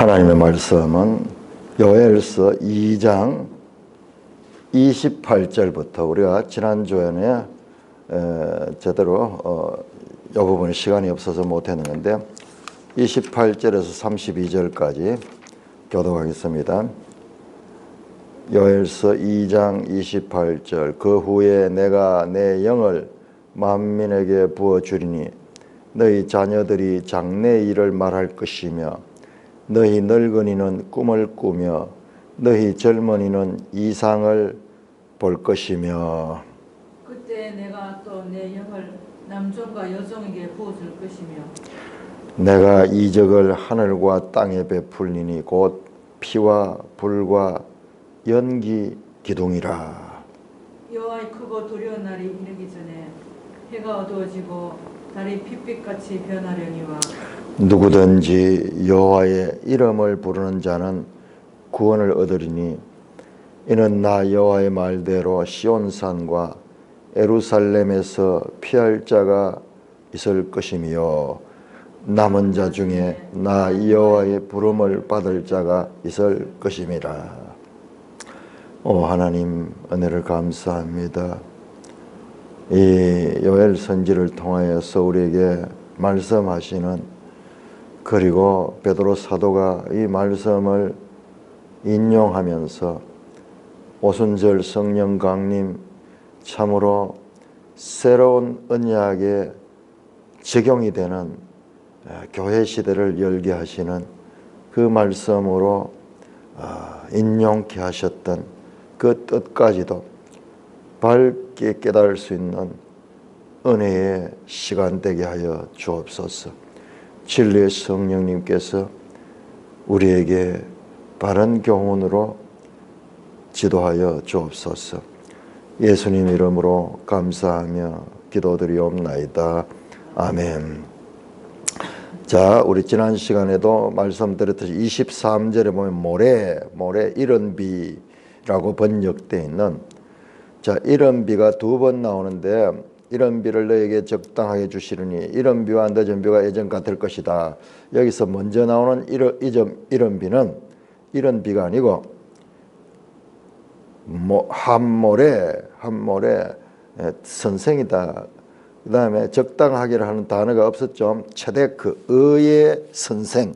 하나님의 말씀은 요엘서 2장 28절부터 우리가 지난주에는 제대로 이 부분에 시간이 없어서 못했는데 28절에서 32절까지 교독하겠습니다. 요엘서 2장 28절 그 후에 내가 내 영을 만민에게 부어주리니 너희 자녀들이 장래 일을 말할 것이며 너희 늙은이는 꿈을 꾸며 너희 젊은이는 이상을 볼 것이며 그때 내가 또 내 영을 남종과 여종에게 부어줄 것이며 내가 이적을 하늘과 땅에 베풀리니 곧 피와 불과 연기 기둥이라. 여호와의 크고 두려운 날이 이르기 전에 해가 어두워지고 달이 핏빛같이 변하려니와 누구든지 여호와의 이름을 부르는 자는 구원을 얻으리니 이는 나 여호와의 말대로 시온산과 예루살렘에서 피할 자가 있을 것이며 남은 자 중에 나 여호와의 부름을 받을 자가 있을 것임이라. 오 하나님 은혜를 감사합니다. 이 요엘 선지를 통하여서 우리에게 말씀하시는, 그리고 베드로 사도가 이 말씀을 인용하면서 오순절 성령 강림 참으로 새로운 언약에 적용이 되는 교회 시대를 열게 하시는 그 말씀으로 인용케 하셨던 그 뜻까지도 밝게 깨달을 수 있는 은혜의 시간 되게 하여 주옵소서. 진리의 성령님께서 우리에게 바른 교훈으로 지도하여 주옵소서. 예수님 이름으로 감사하며 기도드리옵나이다. 아멘. 자, 우리 지난 시간에도 말씀드렸듯이 23절에 보면 모래 이런 비라고 번역되어 있는, 자, 이런 비가 두 번 나오는데 이런 비를 너에게 적당하게 주시리니 이런 비와 늦은 비가 예전 같을 것이다. 여기서 먼저 나오는 이런 비는 이런 비가 아니고 한모래 선생이다. 그 다음에 적당하게를 하는 단어가 없었죠. 체데크, 의의 선생,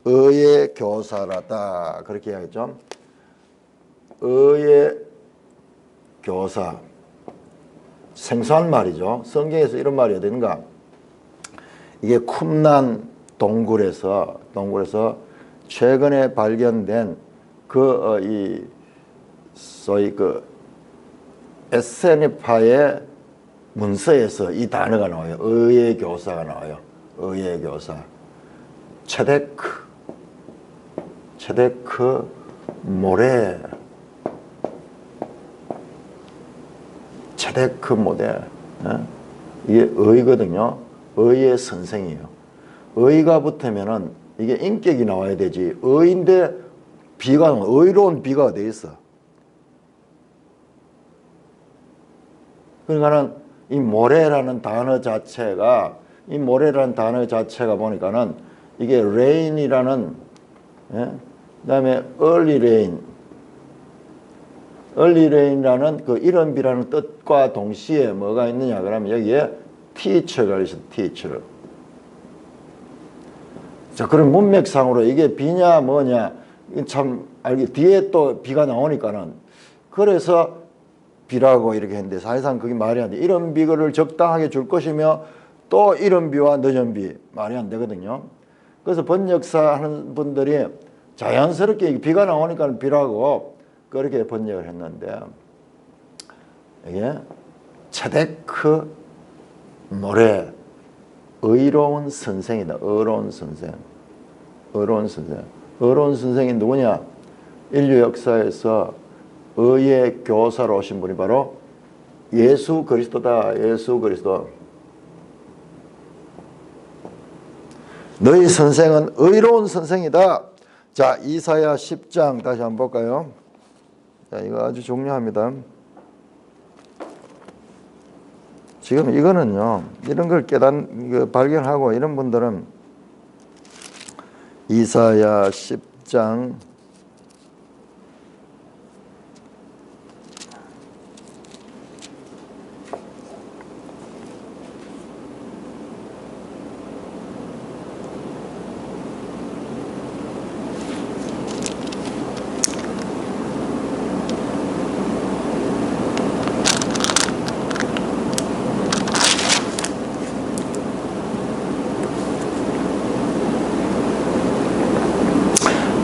의의 교사라다. 그렇게 이야기했죠. 의의 교사. 생소한 말이죠. 성경에서 이런 말이 어딘가. 이게 쿰란 동굴에서 최근에 발견된 소위 에세네파의 문서에서 이 단어가 나와요. 의의 교사가 나와요. 의의 교사. 체데크 모래. 체데크 모델. 이게 의거든요. 의의 선생이에요. 의가 붙으면은 이게 인격이 나와야 되지. 의인데 의로운 비가 어디 있어? 그러니까는 이 모래라는 단어 자체가 보니까는 이게 rain이라는, 그다음에 early rain이라는 그 이런 비라는 뜻과 동시에 뭐가 있느냐 그러면 여기에 teacher가 있어. teacher. 자, 그럼 문맥상으로 이게 비냐 뭐냐 참 알기 뒤에 또 비가 나오니까는 그래서 비라고 이렇게 했는데 사실상 그게 말이 안 돼. 이런 비를 적당하게 줄 것이며 또 이런 비와 늦은 비 말이 안 되거든요. 그래서 번역사 하는 분들이 자연스럽게 비가 나오니까 비라고 그렇게 번역을 했는데, 이게 체데크 모래, 의로운 선생이다. 의로운 선생이 누구냐? 인류 역사에서 의의 교사로 오신 분이 바로 예수 그리스도다. 예수 그리스도. 너희 선생은 의로운 선생이다. 자, 이사야 10장 다시 한번 볼까요? 자, 이거 아주 중요합니다. 지금 이거는요, 이런 걸 발견하고 이런 분들은 이사야 10장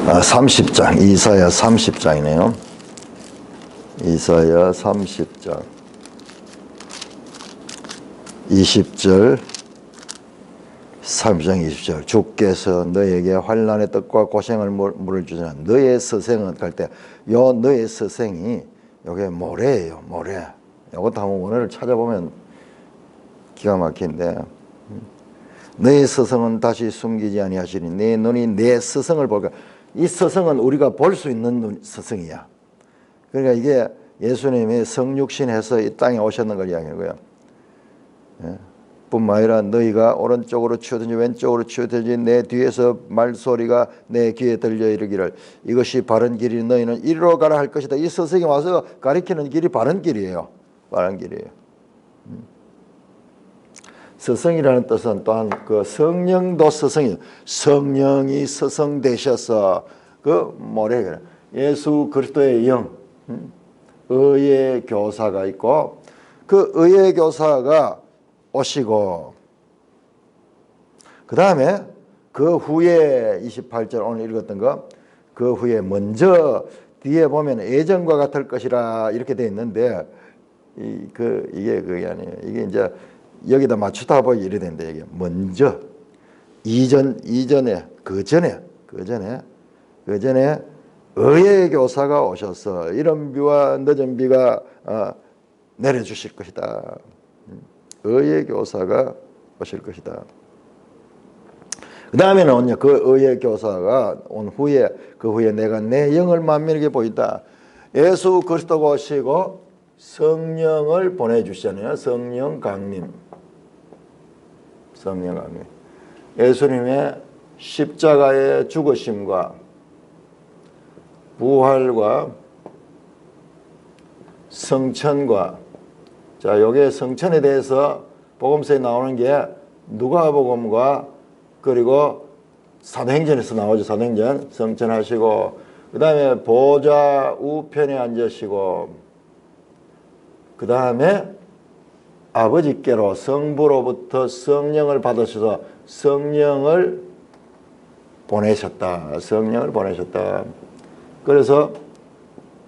30장, 이사야 30장이네요. 이사야 30장 20절 30장 20절 주께서 너에게 환난의 떡과 고생을 물을 주시나 너의 서생은 갈 때 요 너의 서생이 요게 모래예요. 모래. 요것도 한번 원어를 찾아보면 기가 막힌데 너의 서성은 다시 숨기지 아니하시니 내 눈이 내 서성을 볼까. 이 서성은 우리가 볼 수 있는 서성이야. 그러니까 이게 예수님이 성육신해서 이 땅에 오셨는 걸 이야기하는 거예요. 뿐만 아니라 너희가 오른쪽으로 치우든지 왼쪽으로 치우든지 내 뒤에서 말소리가 내 귀에 들려 이르기를 이것이 바른 길이 너희는 이리로 가라 할 것이다. 이 서성이 와서 가리키는 길이 바른 길이에요. 바른 길이에요. 서성이라는 뜻은 또한 그 성령도 서성이에요. 성령이 서성되셔서 그 모래 예수 그리스도의 영 의의 교사가 있고 그 의의 교사가 오시고 그 다음에 그 후에 28절 오늘 읽었던 거 그 후에 먼저 뒤에 보면 예전과 같을 것이라 이렇게 돼 있는데 이게 그게 아니에요. 이게 이제 여기다 맞추다 보니 이래 된다. 이게 먼저 이전에 그 전에 의의 교사가 오셔서 이른 비와 늦은 비가 내려주실 것이다. 의의 교사가 오실 것이다. 그 다음에는 그 의의 교사가 온 후에 그 후에 내가 내 영을 만민에게 보인다. 예수 그리스도가 오시고 성령을 보내주시잖아요. 성령 강림. 예수님의 십자가의 죽으심과 부활과 성천과 자, 요게 성천에 대해서 복음서에 나오는 게 누가복음과 그리고 사도행전에서 나오죠. 사도행전 성천하시고 그 다음에 보좌 우편에 앉으시고 그 다음에 아버지께로 성부로부터 성령을 받으셔서 성령을 보내셨다. 성령을 보내셨다. 그래서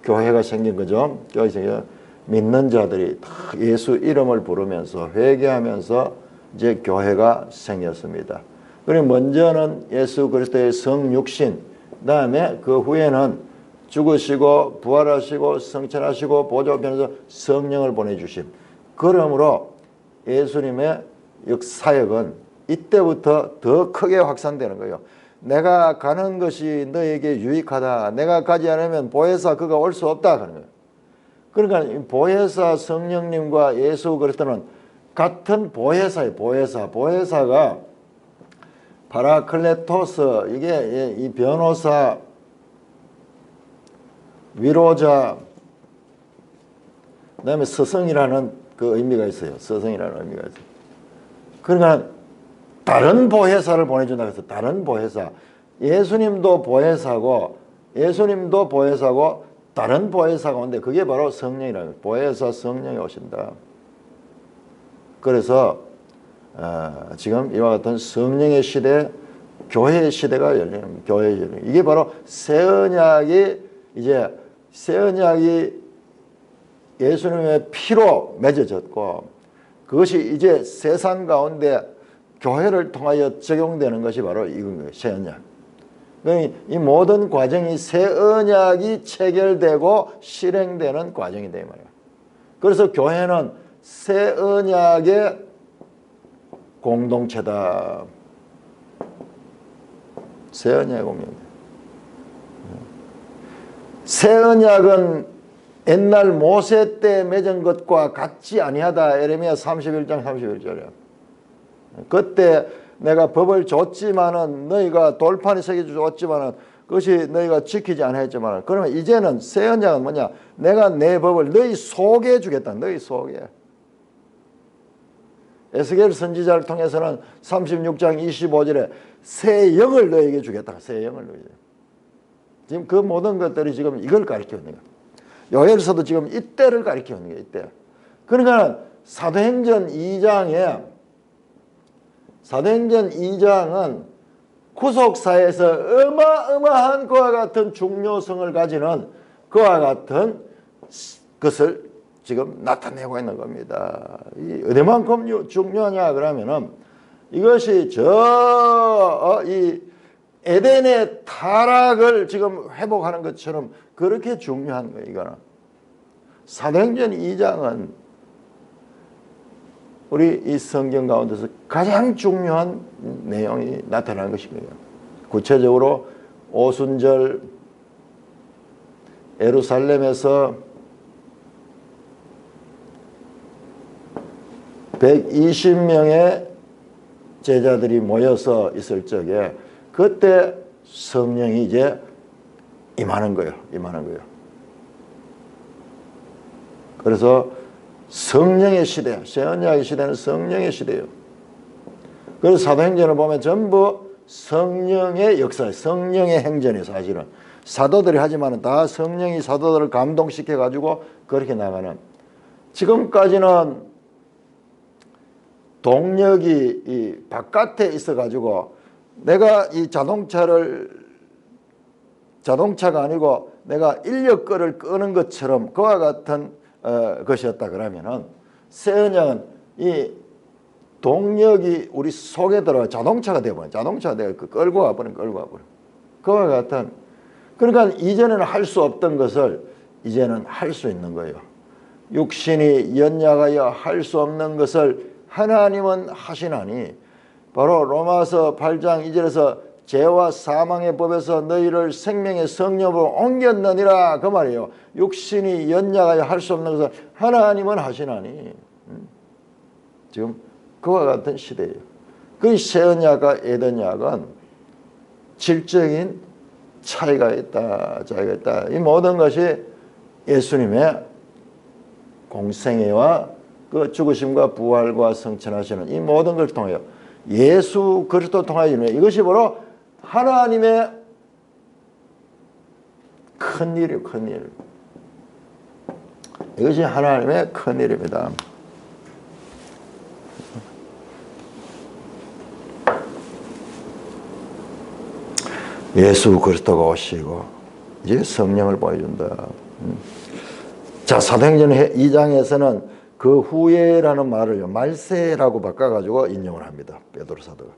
교회가 생긴 거죠. 교회가 생겨 믿는 자들이 다 예수 이름을 부르면서 회개하면서 이제 교회가 생겼습니다. 그리고 먼저는 예수 그리스도의 성육신, 그 다음에 그 후에는 죽으시고 부활하시고 성천하시고 보좌편에서 성령을 보내주심. 그러므로 예수님의 역사역은 이때부터 더 크게 확산되는 거예요. 내가 가는 것이 너에게 유익하다. 내가 가지 않으면 보혜사 그가 올 수 없다 하는 거예요. 그러니까 보혜사 성령님과 예수 그리스도는 같은 보혜사예요. 보혜사가 파라클레토스 이게 이 변호사, 위로자, 그다음에 스승이라는 그 의미가 있어요. 스승이라는 의미가 있어요. 그러니까 다른 보혜사를 보내준다 해서 다른 보혜사. 예수님도 보혜사고 다른 보혜사가 오는데 그게 바로 성령이라는 거예요. 보혜사 성령이 오신다. 그래서 지금 이와 같은 성령의 시대, 교회의 시대가 열리는 거예요. 교회의 시대. 이게 바로 새 언약이 예수님의 피로 맺어졌고 그것이 이제 세상 가운데 교회를 통하여 적용되는 것이 바로 이건 거예요. 새 언약. 이 모든 과정이 새 언약이 체결되고 실행되는 과정이다 이 말이에요. 그래서 교회는 새 언약의 공동체다. 새 언약의 공동체. 새 언약은 옛날 모세 때 맺은 것과 같지 아니하다. 에레미야 31장 31절이야. 그때 내가 법을 줬지만은 너희가 돌판이 새겨줬지만은 그것이 너희가 지키지 않았지만 그러면 이제는 새 언약은 뭐냐? 내가 내 법을 너희 속에 주겠다. 너희 속에. 에스겔 선지자를 통해서는 36장 25절에 새 영을 너에게 주겠다. 새 영을 너에게. 지금 그 모든 것들이 지금 이걸 가르치는 거예요. 요엘서도 지금 이때를 가르치는 거예요. 이때. 그러니까 사도행전 2장은 구속사에서 어마어마한 그와 같은 중요성을 가지는 그와 같은 것을 지금 나타내고 있는 겁니다. 이 어디만큼 중요하냐 그러면은 이것이 이 에덴의 타락을 지금 회복하는 것처럼 그렇게 중요한 거예요. 이거는 사도행전 2장은 우리 이 성경 가운데서 가장 중요한 내용이 나타나는 것이고요. 구체적으로 오순절 예루살렘에서 120명의 제자들이 모여서 있을 적에 그때 성령이 이제 임하는 거예요. 그래서 성령의 시대, 새 언약의 시대는 성령의 시대예요. 그래서 사도행전을 보면 전부 성령의 역사, 성령의 행전이에요. 사실은 사도들이 하지만 다 성령이 사도들을 감동시켜 가지고 그렇게 나가는. 지금까지는 동력이 이 바깥에 있어 가지고 내가 이 자동차가 아니고 내가 인력거를 끄는 것처럼 그와 같은 것이었다 그러면은 새 언약은 이 동력이 우리 속에 들어가 자동차가 되어버려. 자동차가 되어 끌고 가버린. 그와 같은. 그러니까 이전에는 할 수 없던 것을 이제는 할 수 있는 거예요. 육신이 연약하여 할 수 없는 것을 하나님은 하시나니 바로 로마서 8장 2절에서 죄와 사망의 법에서 너희를 생명의 성령으로 옮겼느니라 그 말이에요. 육신이 연약하여 할 수 없는 것을 하나님은 하시나니 지금 그와 같은 시대예요. 그 새 언약과 옛 언약은 질적인 차이가 있다. 이 모든 것이 예수님의 공생애와 그 죽으심과 부활과 성천하시는 이 모든 걸 통해요. 예수 그리스도 통하여 이것이 바로 하나님의 큰일이에요. 큰일. 이것이 하나님의 큰일입니다. 예수 그리스도가 오시고 이제 성령을 보여준다. 자, 사도행전 2장에서는 그 후에라는 말을 말세라고 바꿔가지고 인용을 합니다. 베드로 사도가.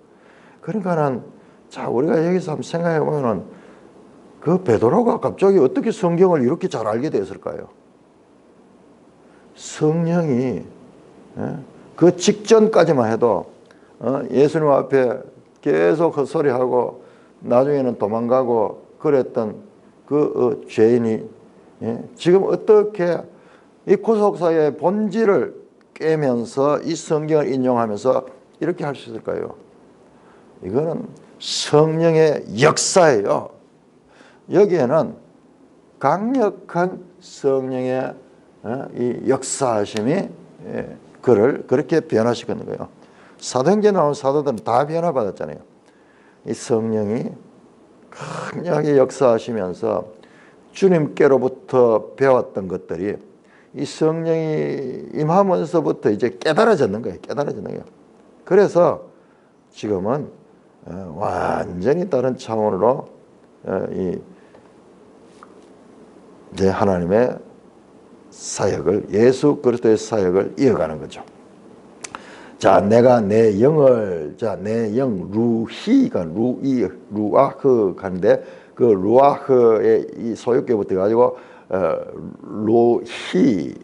그러니까는 자, 우리가 여기서 한번 생각해 보면은 그 베드로가 갑자기 어떻게 성경을 이렇게 잘 알게 됐을까요? 성령이 그 직전까지만 해도 예수님 앞에 계속 헛소리하고 나중에는 도망가고 그랬던 그 죄인이 지금 어떻게 이 구속사의 본질을 깨면서 이 성경을 인용하면서 이렇게 할 수 있을까요? 이거는 성령의 역사예요. 여기에는 강력한 성령의 이 역사하심이 그를 그렇게 변화시키는 거예요. 사도행전에 나온 사도들은 다 변화받았잖아요. 이 성령이 강력하게 역사하시면서 주님께로부터 배웠던 것들이 이 성령이 임하면서부터 이제 깨달아졌는 거예요. 그래서 지금은 완전히 다른 차원으로 이제 하나님의 사역을 예수 그리스도의 사역을 이어가는 거죠. 자, 내가 내 영을 내 영 루히가 루아흐 가는데 그 루아흐의 이 소유격부터 가지고 루히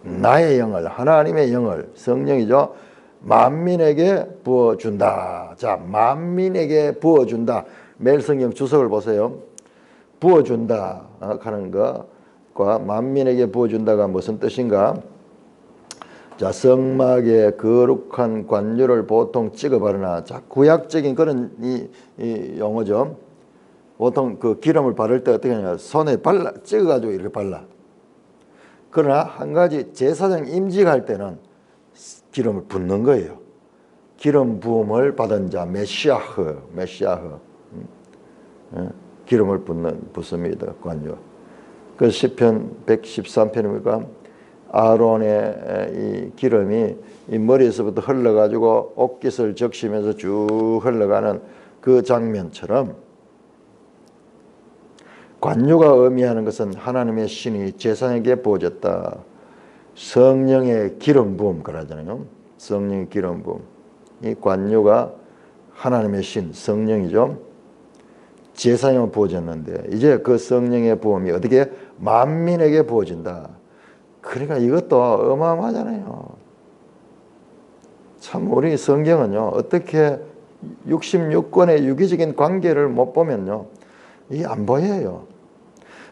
나의 영을 하나님의 영을 성령이죠. 만민에게 부어준다. 자, 만민에게 부어준다. 매일 성경 주석을 보세요. 부어준다 하는 것과 만민에게 부어준다가 무슨 뜻인가? 자, 성막에 거룩한 관유를 보통 찍어 바르나. 자, 구약적인 그런 이 용어죠. 보통 그 기름을 바를 때 어떻게 하냐, 손에 찍어가지고 이렇게 발라. 그러나 한 가지, 제사장 임직할 때는 기름을 붓는 거예요. 기름 부음을 받은 자, 메시아흐. 기름을 붓습니다, 관유. 그 시편 113편입니까? 아론의 이 기름이 이 머리에서부터 흘러가지고 옷깃을 적시면서 쭉 흘러가는 그 장면처럼, 관유가 의미하는 것은 하나님의 신이 제사장에게 부어졌다. 성령의 기름 부음 그러잖아요. 성령의 기름 부음. 이 관유가 하나님의 신, 성령이죠. 제사장에 부어졌는데 이제 그 성령의 부음이 어떻게 만민에게 부어진다. 그러니까 이것도 어마어마하잖아요. 참 우리 성경은요, 어떻게 66권의 유기적인 관계를 못 보면요, 이게 안 보여요.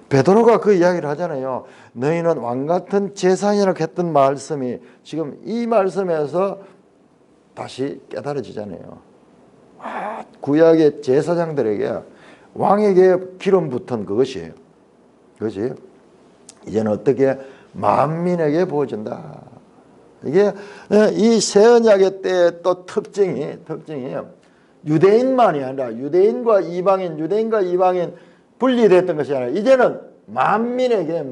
베드로가 그 이야기를 하잖아요. 너희는 왕같은 제사장이라고 했던 말씀이 지금 이 말씀에서 다시 깨달아지잖아요. 구약의 제사장들에게 왕에게 기름 붓은 그것이에요. 그것이 이제는 어떻게 만민에게 부어진다. 이게 이 새 언약의 때의 또 특징이 유대인만이 아니라 유대인과 이방인 분리됐던 것이 아니라 이제는 만민에게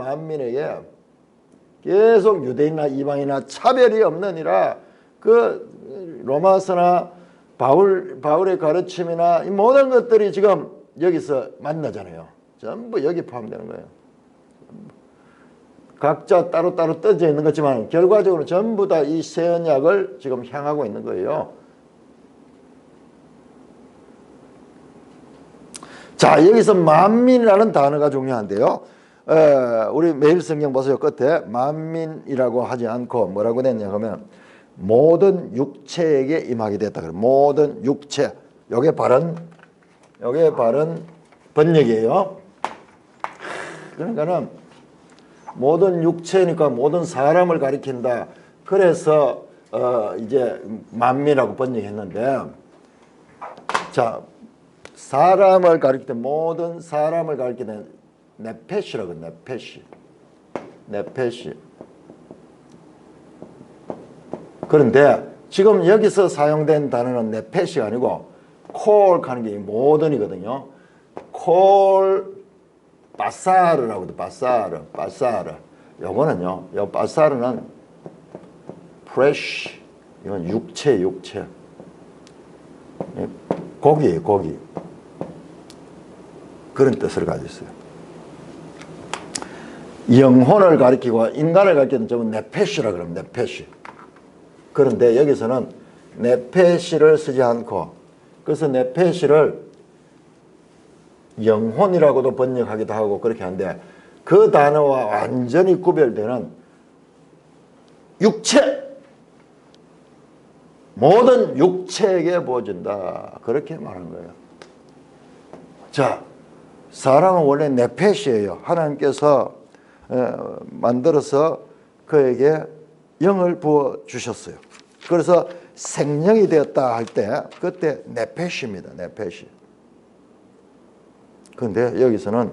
계속 유대인이나 이방인이나 차별이 없느니라. 그 로마서나 바울의 가르침이나 이 모든 것들이 지금 여기서 만나잖아요. 전부 여기 포함되는 거예요. 각자 따로따로 떠져 있는 거지만 결과적으로 전부 다 이 새 언약을 지금 향하고 있는 거예요. 자, 여기서 만민이라는 단어가 중요한데요. 우리 매일 성경 보세요. 끝에 만민이라고 하지 않고 뭐라고 됐냐 하면 모든 육체에게 임하게 됐다. 모든 육체. 요게 바른 번역이에요. 그러니까는 모든 육체니까 모든 사람을 가리킨다. 그래서 이제 만민이라고 번역했는데, 자, 사람을 가리킬 때 모든 사람을 가리킬 때 네페시라고, 네페시. 그런데 지금 여기서 사용된 단어는 네페시가 아니고 콜 하는 게 모든이거든요. 콜 바사르라고 해도 바사르. 요거는요, 요 바사르는 프레쉬. 이건 육체. 고기예요, 고기. 그런 뜻을 가지고 있어요. 영혼을 가리키고 인간을 가리키는 점은 네페시라 그럽니다. 네페시. 그런데 여기서는 네페시를 쓰지 않고, 그래서 네페시를 영혼이라고도 번역하기도 하고 그렇게 하는데, 그 단어와 완전히 구별되는 육체, 모든 육체에게 부어진다, 그렇게 말하는 거예요. 자, 사람은 원래 네페시예요. 하나님께서 만들어서 그에게 영을 부어 주셨어요. 그래서 생명이 되었다 할 때 그때 네페시입니다. 네페시. 그런데 여기서는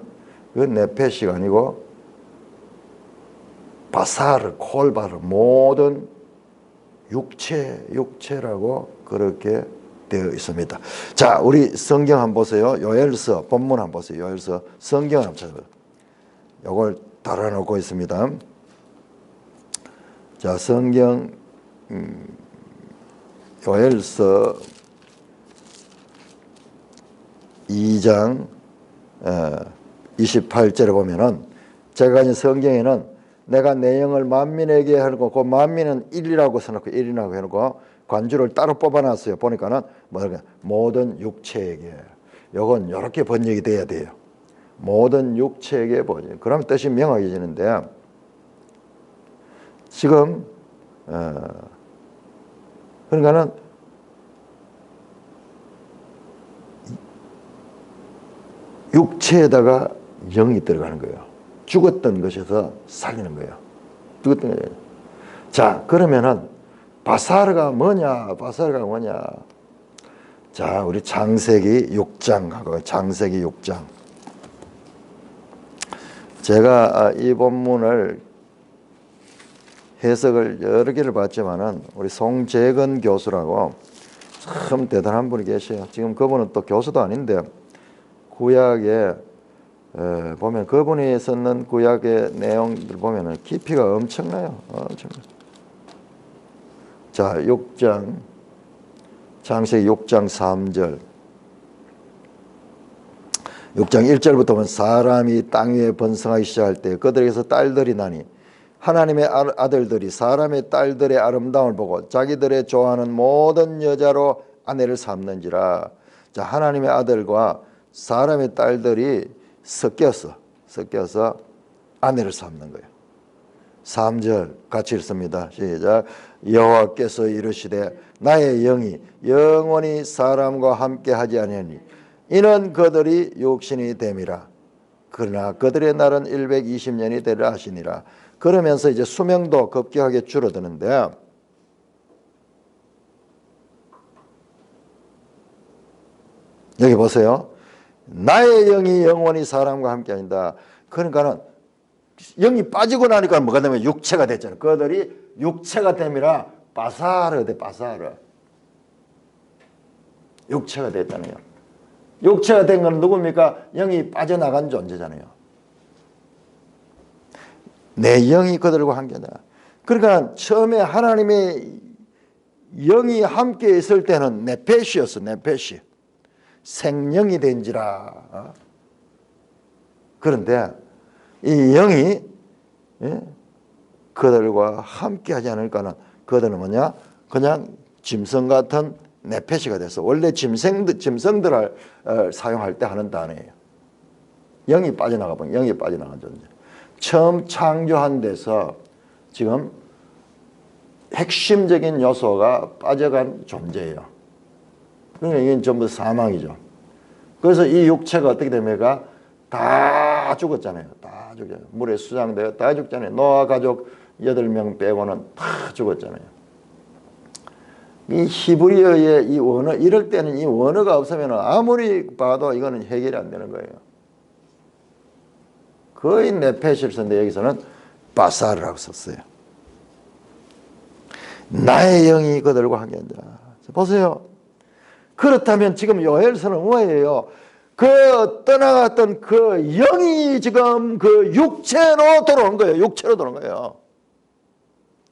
그 네페시가 아니고 바사르, 콜바르, 모든 육체라고 그렇게 되어 있습니다. 자, 우리 성경 한번 보세요. 요엘서 본문 한번 보세요. 요엘서 성경 한번 찾아보세요. 이걸 달아놓고 있습니다. 자, 성경 요엘서 2장 28절에 보면은, 제가 이 성경에는 내가 내 영을 만민에게 해놓고, 그 만민은 1이라고 써놓고 1이라고 해놓고 관주를 따로 뽑아놨어요. 보니까는 모든 육체에게. 요건 이렇게 번역이 돼야 돼요. 모든 육체에게 번역. 그럼 뜻이 명확해지는데, 지금 그러니까는 육체에다가 영이 들어가는 거예요. 죽었던 것에서 살리는 거예요. 죽었던 거예요. 자, 그러면은 바사르가 뭐냐? 바사르가 뭐냐? 자, 우리 창세기 6장 하고 창세기 6장. 제가 이 본문을 해석을 여러 개를 봤지만은 우리 송재근 교수라고 참 대단한 분이 계셔요. 지금 그분은 또 교수도 아닌데 구약에 보면 그분이 썼는 구약의 내용들 보면은 깊이가 엄청나요. 엄청나요. 자, 6장 창세기 6장 3절 6장 1절부터 보면 사람이 땅 위에 번성하기 시작할 때 그들에게서 딸들이 나니 하나님의 아들들이 사람의 딸들의 아름다움을 보고 자기들의 좋아하는 모든 여자로 아내를 삼는지라. 자, 하나님의 아들과 사람의 딸들이 섞여서 아내를 삼는 거예요. 3절 같이 읽습니다. 시작. 여호와께서 이르시되 나의 영이 영원히 사람과 함께 하지 아니하니 이는 그들이 육신이 됨이라. 그러나 그들의 날은 120년이 되리라 하시니라. 그러면서 이제 수명도 급격하게 줄어드는데 여기 보세요. 나의 영이 영원히 사람과 함께 한다. 그러니까는 영이 빠지고 나니까 뭐가 되면 육체가 됐잖아요. 그들이 육체가 됨이라 바사르 돼 바사르. 육체가 됐잖아요. 육체가 된 건 누굽니까? 영이 빠져나간 존재잖아요. 내 영이 그들과 함께한다. 그러니까 처음에 하나님의 영이 함께 있을 때는 네페시였어. 네페시. 생명이 된지라. 그런데 이 영이 그들과 함께하지 않을까는 그들은 뭐냐? 그냥 짐승 같은 네페시가 됐어. 원래 짐승들을 사용할 때 하는 단어예요. 영이 빠져나가 보면 영이 빠져나간 존재. 처음 창조한 데서 지금 핵심적인 요소가 빠져간 존재예요. 그러니까 이게 전부 사망이죠. 그래서 이 육체가 어떻게 됩니까? 다 죽었잖아요. 다 죽었잖아요. 물에 수장되어 다 죽잖아요. 노아 가족 8명 빼고는 다 죽었잖아요. 이 히브리어의 이 원어, 이럴 때는 이 원어가 없으면 아무리 봐도 이거는 해결이 안 되는 거예요. 거의 네페시를 썼는데 여기서는 바사르라고 썼어요. 나의 영이 그들과 함께한다. 보세요. 그렇다면 지금 요엘서는 뭐예요? 그 떠나갔던 그 영이 지금 그 육체로 돌아온 거예요. 육체로 돌아온 거예요.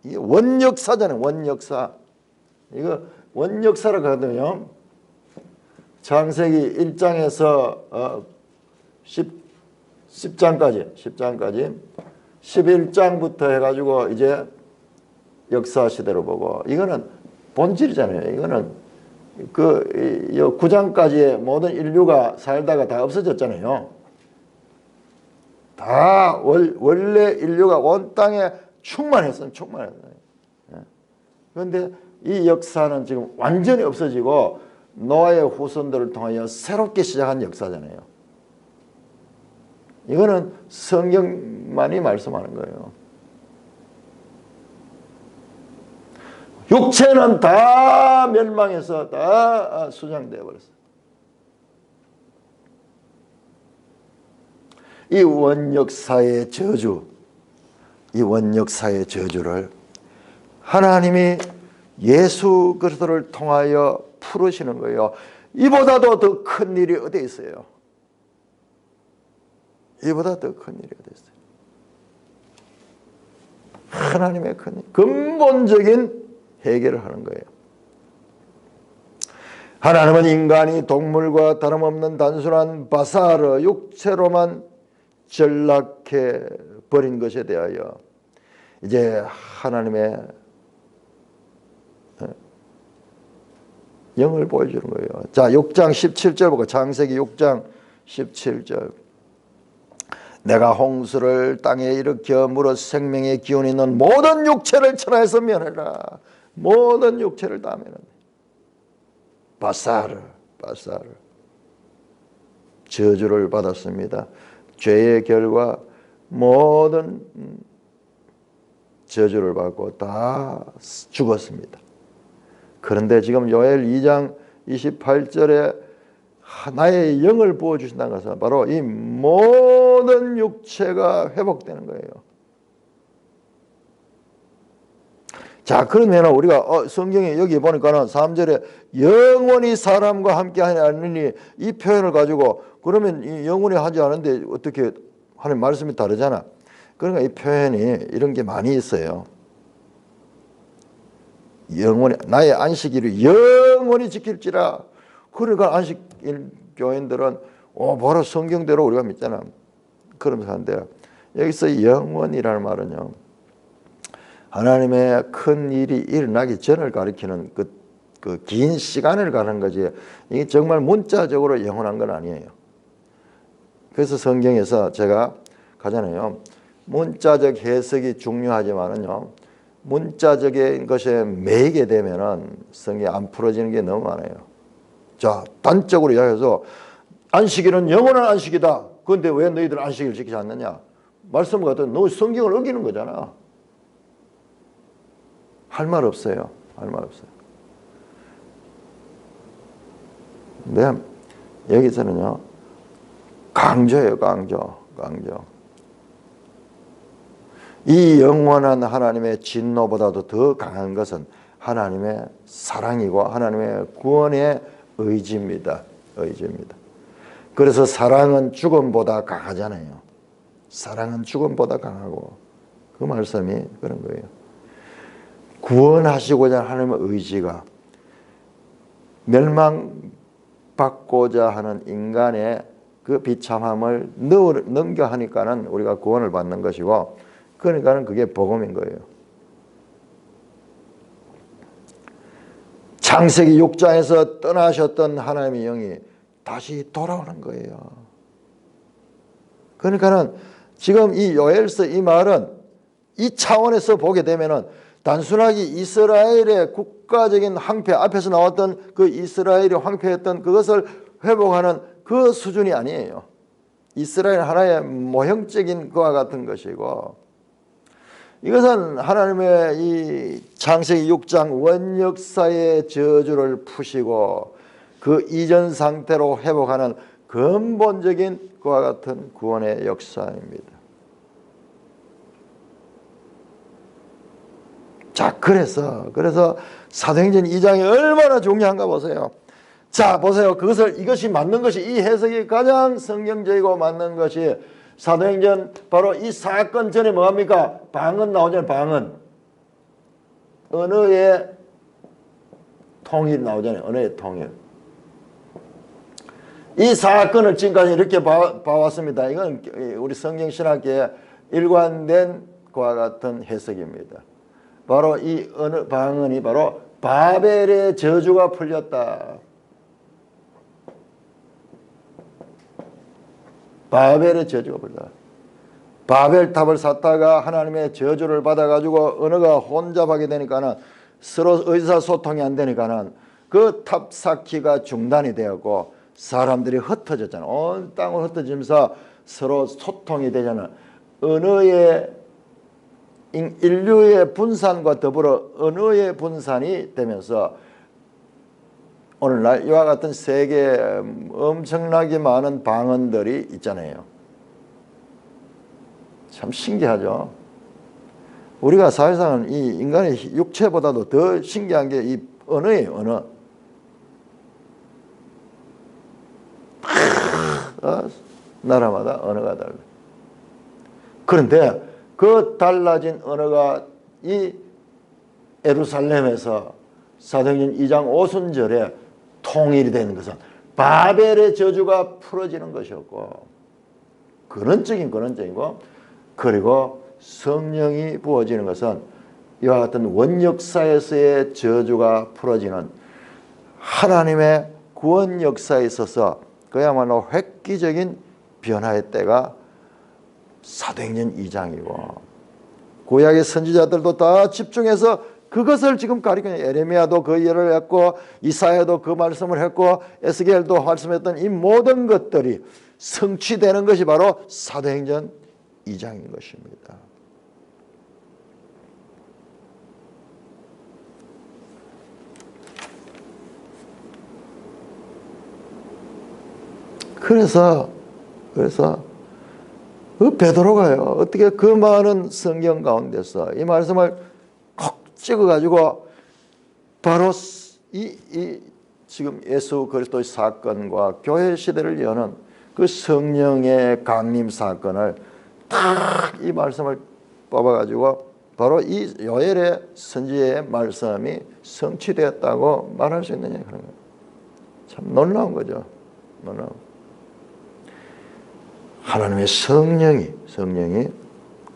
이게 원역사잖아요. 원역사. 이거 원역사라고 하거든요. 창세기 1장에서 10장까지 11장부터 해가지고 이제 역사 시대로 보고 이거는 본질이잖아요. 이거는 그 9장까지의 모든 인류가 살다가 다 없어졌잖아요. 다 원래 인류가 온 땅에 충만했어요. 그런데 이 역사는 지금 완전히 없어지고 노아의 후손들을 통하여 새롭게 시작한 역사잖아요. 이거는 성경만이 말씀하는 거예요. 육체는 다 멸망해서 다 수장되어 버렸어요. 이 원역사의 저주, 이 원역사의 저주를 하나님이 예수 그리스도를 통하여 풀으시는 거예요. 이보다도 더 큰 일이 어디 있어요? 이보다 더 큰 일이 어디 있어요? 하나님의 큰 일, 근본적인 해결을 하는 거예요. 하나님은 인간이 동물과 다름없는 단순한 바사르, 육체로만 전락해 버린 것에 대하여 이제 하나님의 영을 보여주는 거예요. 자, 6장 17절 보고 창세기 6장 17절. 내가 홍수를 땅에 일으켜 물어 생명의 기운이 있는 모든 육체를 천하에서 면하라. 모든 육체를 다 면하라. 바사르. 저주를 받았습니다. 죄의 결과 모든 저주를 받고 다 죽었습니다. 그런데 지금 요엘 2장 28절에 나의 영을 부어주신다는 것은 바로 이 모든 육체가 회복되는 거예요. 자, 그러면 우리가 성경에 여기 보니까는 3절에 영원히 사람과 함께 하지 않으니 이 표현을 가지고 그러면 이 영원히 하지 않은데 어떻게 하는 말씀이 다르잖아. 그러니까 이 표현이 이런 게 많이 있어요. 영원히 나의 안식일을 영원히 지킬지라. 그러니까 안식일 교인들은 바로 성경대로 우리가 믿잖아. 그러면서 하는데 여기서 영원이라는 말은요, 하나님의 큰 일이 일어나기 전을 가리키는 그 긴 시간을 가는 거지, 이게 정말 문자적으로 영원한 건 아니에요. 그래서 성경에서 제가 가잖아요, 문자적 해석이 중요하지만은요, 문자적인 것에 매이게 되면은 성경이 안 풀어지는 게 너무 많아요. 자, 단적으로 이야기해서 안식일은 영원한 안식이다. 그런데 왜 너희들은 안식일을 지키지 않느냐? 말씀을 갖다 너 성경을 어기는 거잖아. 할 말 없어요. 할 말 없어요. 네, 여기서는요, 강조예요. 강조. 이 영원한 하나님의 진노보다도 더 강한 것은 하나님의 사랑이고 하나님의 구원의 의지입니다. 그래서 사랑은 죽음보다 강하잖아요. 사랑은 죽음보다 강하고, 그 말씀이 그런 거예요. 구원하시고자 하는 의지가 멸망받고자 하는 인간의 그 비참함을 넘겨 하니까는 우리가 구원을 받는 것이고, 그러니까는 그게 복음인 거예요. 창세기 6장에서 떠나셨던 하나님의 영이 다시 돌아오는 거예요. 그러니까는 지금 이 요엘서 이 말은 이 차원에서 보게 되면은 단순하게 이스라엘의 국가적인 황폐, 앞에서 나왔던 그 이스라엘이 황폐했던 그것을 회복하는 그 수준이 아니에요. 이스라엘 하나의 모형적인 그와 같은 것이고, 이것은 하나님의 이 창세기 6장 원역사의 저주를 푸시고 그 이전 상태로 회복하는 근본적인 그와 같은 구원의 역사입니다. 자, 그래서 사도행전 2장이 얼마나 중요한가 보세요. 자, 보세요. 이것이 맞는 것이, 이 해석이 가장 성경적이고 맞는 것이 사도행전 바로 이 사건 전에 뭐합니까? 방언 나오잖아요. 방언. 언어의 통일 나오잖아요. 언어의 통일. 이 사건을 지금까지 이렇게 봐왔습니다. 이건 우리 성경신학계에 일관된 그와 같은 해석입니다. 바로 이 언어 방언이 바로 바벨의 저주가 풀렸다. 바벨의 저주가 풀렸다. 바벨탑을 샀다가 하나님의 저주를 받아가지고 언어가 혼잡하게 되니까는 서로 의사소통이 안 되니까는 그 탑 쌓기가 중단이 되었고 사람들이 흩어졌잖아. 온 땅을 흩어지면서 서로 소통이 되잖아. 언어의 인류의 분산과 더불어 언어의 분산이 되면서 오늘날 이와 같은 세계에 엄청나게 많은 방언들이 있잖아요. 참 신기하죠. 우리가 사실상은 이 인간의 육체보다도 더 신기한 게 이 언어예요. 언어. 나라마다 언어가 달라요. 그런데 그 달라진 언어가 이 예루살렘에서 사도행전 2장 오순절에 통일이 되는 것은 바벨의 저주가 풀어지는 것이었고, 근원적이고, 그리고 성령이 부어지는 것은 이와 같은 원역사에서의 저주가 풀어지는 하나님의 구원 역사에 있어서 그야말로 획기적인 변화의 때가 사도행전 2장이고, 구약의 선지자들도 다 집중해서 그것을 지금 가리키는, 예레미야도 그 예를 했고 이사야도 그 말씀을 했고 에스겔도 말씀했던 이 모든 것들이 성취되는 것이 바로 사도행전 2장인 것입니다. 그래서 그 베드로가요, 어떻게 그 많은 성경 가운데서 이 말씀을 콕 찍어가지고 바로 이 지금 예수 그리스도의 사건과 교회 시대를 여는 그 성령의 강림 사건을 딱 이 말씀을 뽑아가지고 바로 이 요엘의 선지의 말씀이 성취되었다고 말할 수 있느냐 그런 거예요. 참 놀라운 거죠. 놀라운. 하나님의 성령이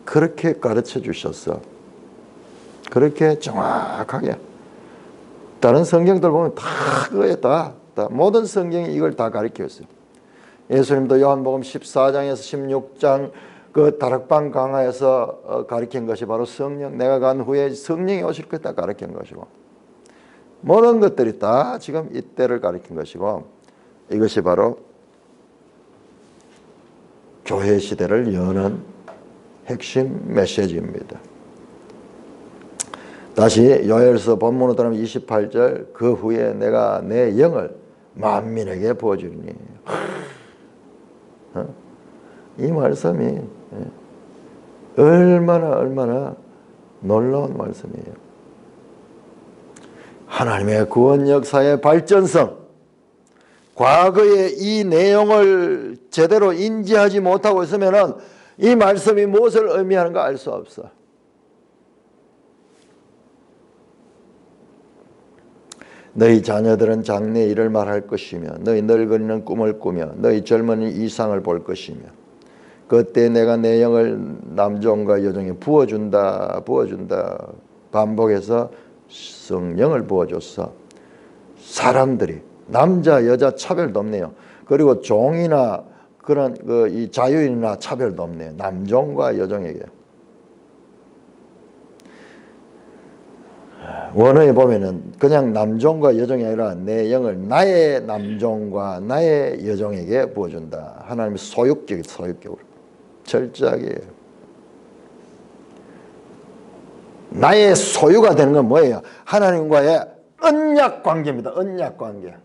그렇게 가르쳐 주셨어. 그렇게 정확하게. 다른 성경들 보면 다 그거에 다 모든 성경이 이걸 다 가르쳐 있어요. 예수님도 요한복음 14장에서 16장 그 다락방 강화에서 가르친 것이 바로 성령, 내가 간 후에 성령이 오실 것 다 가르친 것이고, 모든 것들이 다 지금 이때를 가르친 것이고, 이것이 바로 교회 시대를 여는 핵심 메시지입니다. 다시 요엘서 본문으로 따르면 28절, 그 후에 내가 내 영을 만민에게 부어주리니. 이 말씀이 얼마나 놀라운 말씀이에요. 하나님의 구원 역사의 발전성, 과거의 이 내용을 제대로 인지하지 못하고 있으면 이 말씀이 무엇을 의미하는가 알 수 없어. 너희 자녀들은 장래 일을 말할 것이며 너희 늙은이는 꿈을 꾸며 너희 젊은이 이상을 볼 것이며 그때 내가 내 영을 남종과 여종에 부어준다 반복해서 성령을 부어줬어. 사람들이 남자 여자 차별도 없네요. 그리고 종이나 그런 이 자유인이나 차별도 없네요. 남종과 여종에게. 원어에 보면은 그냥 남종과 여종이 아니라 내 영을 나의 남종과 나의 여종에게 부어준다. 하나님의 소유격으로 철저하게. 나의 소유가 되는 건 뭐예요? 하나님과의 언약 관계입니다. 언약 관계.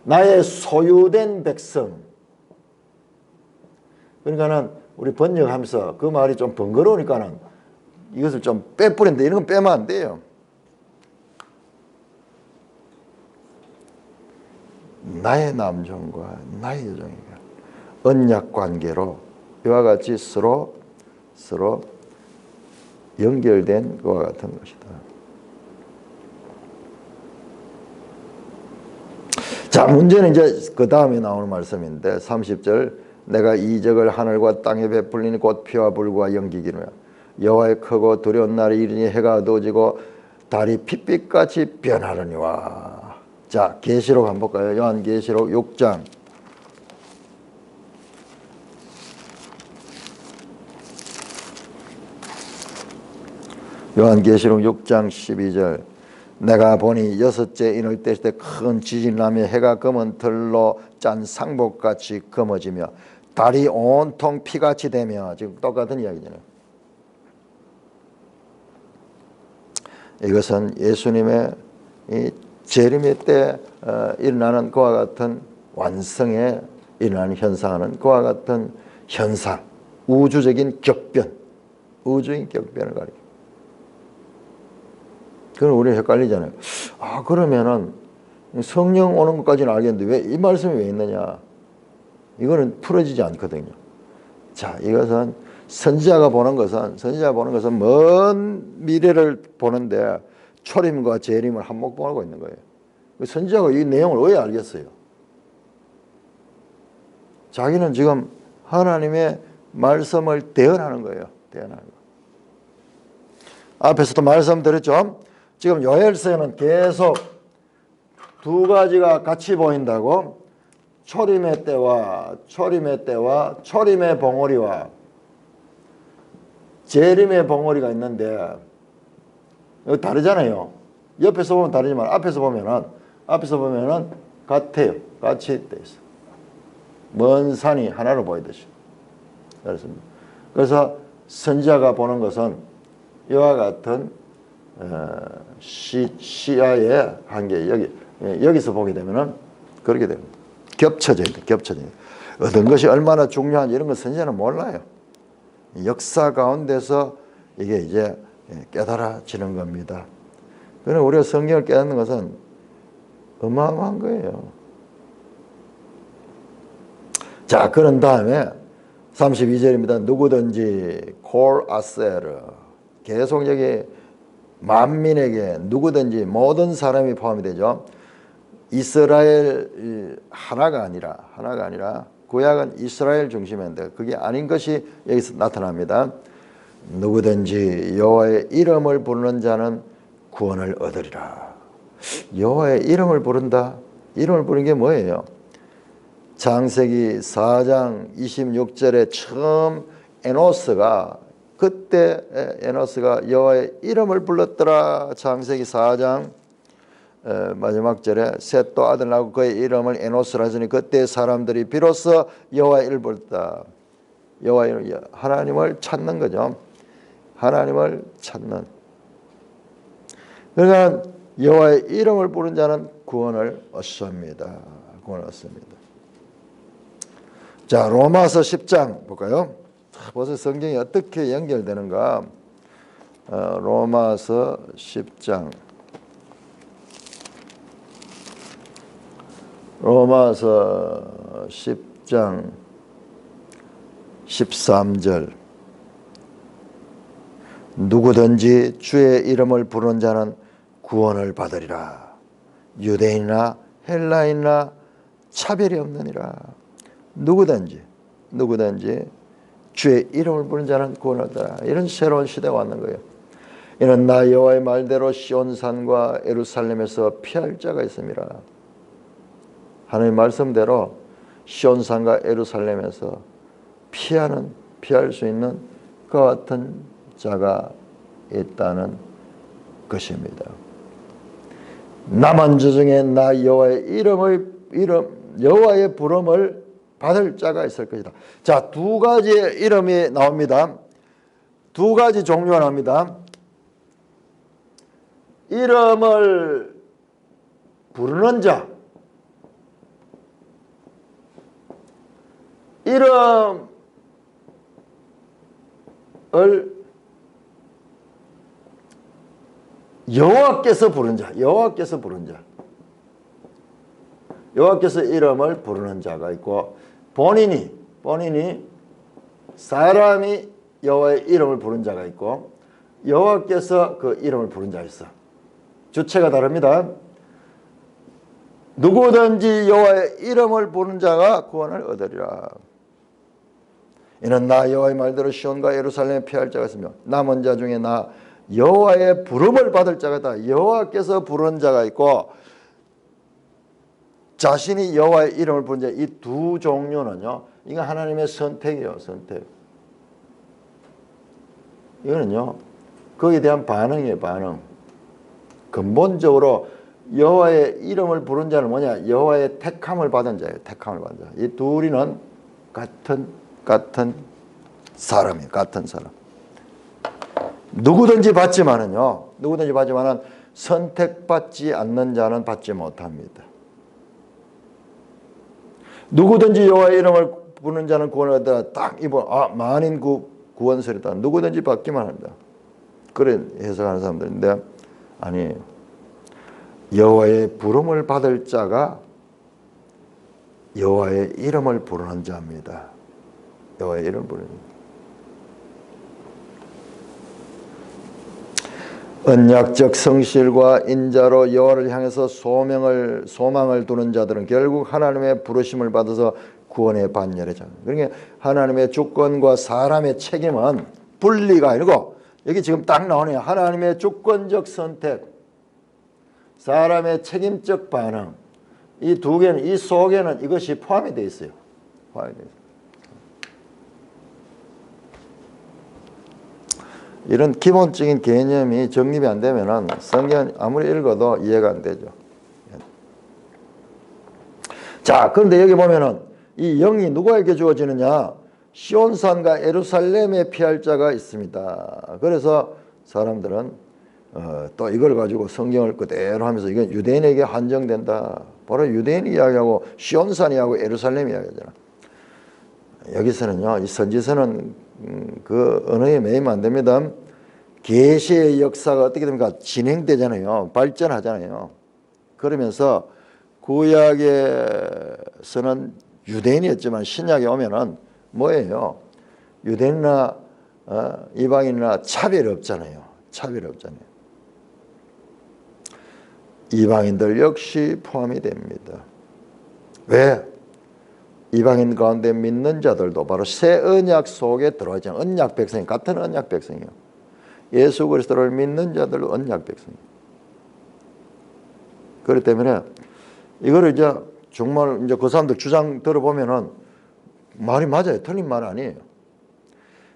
나의 소유된 백성. 그러니까는 우리 번역하면서 그 말이 좀 번거로우니까는 이것을 좀 빼뿌린데 이런 건 빼면 안 돼요. 나의 남종과 나의 여종에게 언약 관계로 이와 같이 서로 연결된 것과 같은 것이다. 자, 문제는 이제 그 다음에 나오는 말씀인데 30절, 내가 이적을 하늘과 땅에 베풀리니 곧 피와 불과 연기기로야. 여호와의 크고 두려운 날이 이르니 해가 어두워지고 달이 핏빛같이 변하려니와. 자, 계시록 한번 볼까요? 요한계시록 6장. 요한계시록 6장 12절. 내가 보니 여섯째 인을 뗄 때 큰 지진이 나며 해가 검은 털로 짠 상복같이 검어지며 달이 온통 피같이 되며. 지금 똑같은 이야기잖아요. 이것은 예수님의 이 재림의 때 일어나는 그와 같은 완성에 일어나는 현상은 그와 같은 현상, 우주적인 격변, 우주적인 격변을 가리킵니다. 그건 우리 헷갈리잖아요. 아, 그러면은 성령 오는 것까지는 알겠는데 왜 이 말씀이 왜 있느냐? 이거는 풀어지지 않거든요. 자, 이것은 선지자가 보는 것은 먼 미래를 보는데 초림과 재림을 한몫 보고 있는 거예요. 선지자가 이 내용을 왜 알겠어요? 자기는 지금 하나님의 말씀을 대언하는 거예요. 대언하는 거. 앞에서도 말씀드렸죠. 지금 요엘서에는 계속 두 가지가 같이 보인다고. 초림의 때와 초림의 봉오리와 재림의 봉오리가 있는데 여기 다르잖아요. 옆에서 보면 다르지만 앞에서 보면은 같아요. 같이 돼 있어. 먼 산이 하나로 보이듯이. 그래서 선지자가 보는 것은 이와 같은 시야의 한계 여기서 보게 되면은 그렇게 됩니다. 겹쳐져 있다. 겹쳐져 있다. 어떤 것이 얼마나 중요한지 이런 거 선지자는 몰라요. 역사 가운데서 이게 이제 깨달아지는 겁니다. 그러나 우리가 성경을 깨닫는 것은 어마어마한 거예요. 자, 그런 다음에 32절입니다. 누구든지 콜 아세르, 계속 여기 만민에게 누구든지 모든 사람이 포함이 되죠. 이스라엘 하나가 아니라 구약은 이스라엘 중심인데 그게 아닌 것이 여기서 나타납니다. 누구든지 여호와의 이름을 부르는 자는 구원을 얻으리라. 여호와의 이름을 부른다. 이름을 부르는 게 뭐예요? 창세기 4장 26절에 처음 그때 에노스가 여호와의 이름을 불렀더라. 창세기 4장 마지막 절에 셋도 아들 낳고 그의 이름을 에노스라 하시니 그때 사람들이 비로소 여호와의 이름을 불렀다. 여호와의 이름, 하나님을 찾는 거죠. 하나님을 찾는. 그러니까 여호와의 이름을 부른 자는 구원을 얻습니다. 구원을 얻습니다. 자, 로마서 10장 볼까요? 벌써 성경이 어떻게 연결되는가? 로마서 10장. 로마서 10장 13절. 누구든지 주의 이름을 부르는 자는 구원을 받으리라. 유대인이나 헬라인이나 차별이 없느니라. 누구든지 주의 이름을 부르는 자는 구원을 얻으라. 이런 새로운 시대가 왔는 거예요. 이는 나 여호와의 말대로 시온산과 예루살렘에서 피할 자가 있음이라. 하나님의 말씀대로 시온산과 예루살렘에서 피할 수 있는 그 같은 자가 있다는 것입니다. 남은 자 중에 나 여호와의 여호와의 부름을 받을 자가 있을 것이다. 자, 두 가지의 이름이 나옵니다. 두 가지 종류가 나옵니다. 이름을 부르는 자, 이름을 여호와께서 부른 자, 여호와께서 이름을 부르는 자가 있고 본인이 사람이 여호와의 이름을 부른 자가 있고 여호와께서 그 이름을 부른 자가 있어. 주체가 다릅니다. 누구든지 여호와의 이름을 부른 자가 구원을 얻으리라. 이는 나 여호와의 말대로 시온과 예루살렘에 피할 자가 있으며 남은 자 중에 나 여호와의 부름을 받을 자가 있다. 여호와께서 부른 자가 있고 자신이 여호와의 이름을 부른 자, 이 두 종류는요, 이거 하나님의 선택이에요. 선택. 이거는요, 거기에 대한 반응이에요. 반응. 근본적으로 여호와의 이름을 부른 자는 뭐냐? 여호와의 택함을 받은 자예요. 택함을 받은 자. 이 둘이는 같은 사람이에요. 같은 사람. 누구든지 받지만은 선택받지 않는 자는 받지 못합니다. 누구든지 여호와의 이름을 부르는 자는 구원을 얻으라. 딱 입어. 만인 구원설이다. 누구든지 받기만 한다. 그래 해석하는 사람들인데 아니, 여호와의 부름을 받을 자가 여호와의 이름을 부르는 자입니다. 여호와의 이름을 부르는 자. 언약적 성실과 인자로 여호와를 향해서 소망을 두는 자들은 결국 하나님의 부르심을 받아서 구원의 반열에 장. 그러니까 하나님의 주권과 사람의 책임은 분리가 아니고 여기 지금 딱 나오네요. 하나님의 주권적 선택, 사람의 책임적 반응. 이 두 개는, 이 속에는 이것이 포함이 되어 있어요. 포함이 되어 있어요. 이런 기본적인 개념이 정립이 안 되면은 성경 아무리 읽어도 이해가 안 되죠. 자, 그런데 여기 보면은 이 영이 누구에게 주어지느냐? 시온산과 예루살렘에 피할 자가 있습니다. 그래서 사람들은 또 이걸 가지고 성경을 그대로 하면서 이건 유대인에게 한정된다. 바로 유대인 이야기하고 시온산이하고 예루살렘 이야기잖아. 여기서는요, 이 선지서는 그 언어에 매이면 안 됩니다. 계시의 역사가 어떻게 됩니까? 진행되잖아요. 발전하잖아요. 그러면서 구약에서는 유대인이었지만 신약에 오면은 뭐예요? 유대인이나 이방인이나 차별이 없잖아요. 차별이 없잖아요. 이방인들 역시 포함이 됩니다. 왜? 이방인 가운데 믿는 자들도 바로 새 언약 속에 들어와 있잖아요. 언약 백성, 같은 언약 백성이요. 예수 그리스도를 믿는 자들도 언약 백성이요. 그렇기 때문에 이거를 이제 정말 이제 그 사람들 주장 들어보면은 말이 맞아요. 틀린 말 아니에요.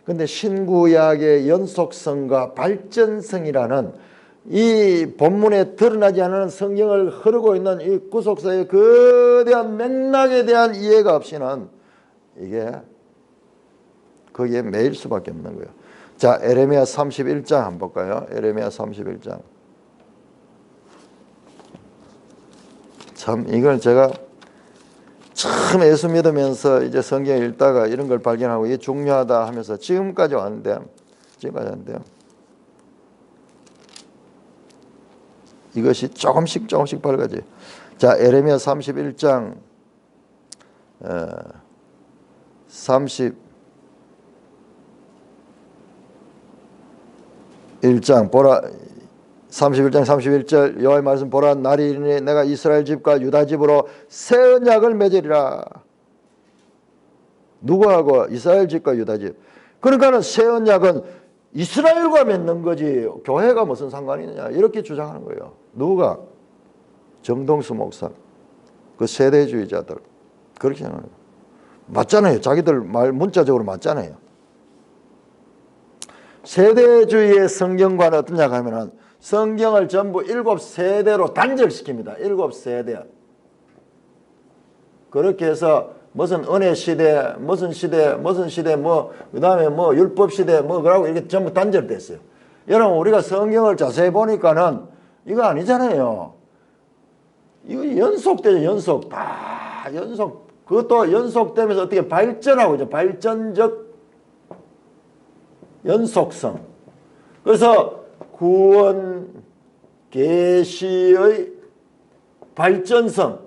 근데 신구약의 연속성과 발전성이라는 이 본문에 드러나지 않은 성경을 흐르고 있는 이 구속사의 거대한 맥락에 대한 이해가 없이는 이게 거기에 매일 수밖에 없는 거예요. 자, 에레미야 31장 한번 볼까요? 에레미야 31장. 참 이걸 제가 참 예수 믿으면서 이제 성경 읽다가 이런 걸 발견하고 이게 중요하다 하면서 지금까지 왔는데 이것이 조금씩 밝아져요. 자, 에레미야 31장 31장 보라 31장 31절 여호와의 말씀 보라 날이 이르니 내가 이스라엘 집과 유다 집으로 새 언약을 맺으리라. 누구하고? 이스라엘 집과 유다 집. 그러니까는 새 언약은 이스라엘과 맺는 거지 교회가 무슨 상관이 있느냐 이렇게 주장하는 거예요. 누가? 정동수 목사, 그 세대주의자들 그렇게 생각하는 거예요. 맞잖아요. 자기들 말 문자적으로 맞잖아요. 세대주의의 성경과는 어떠냐 하면은 성경을 전부 7세대로 단절시킵니다. 7세대. 그렇게 해서 무슨 은혜 시대, 무슨 시대, 그 다음에 율법 시대, 그러고 이렇게 전부 단절됐어요. 여러분, 우리가 성경을 자세히 보니까는 이거 아니잖아요. 이거 연속되죠, 연속. 다 연속. 그것도 연속되면서 어떻게 발전하고 있죠. 발전적 연속성. 그래서 구원 계시의 발전성,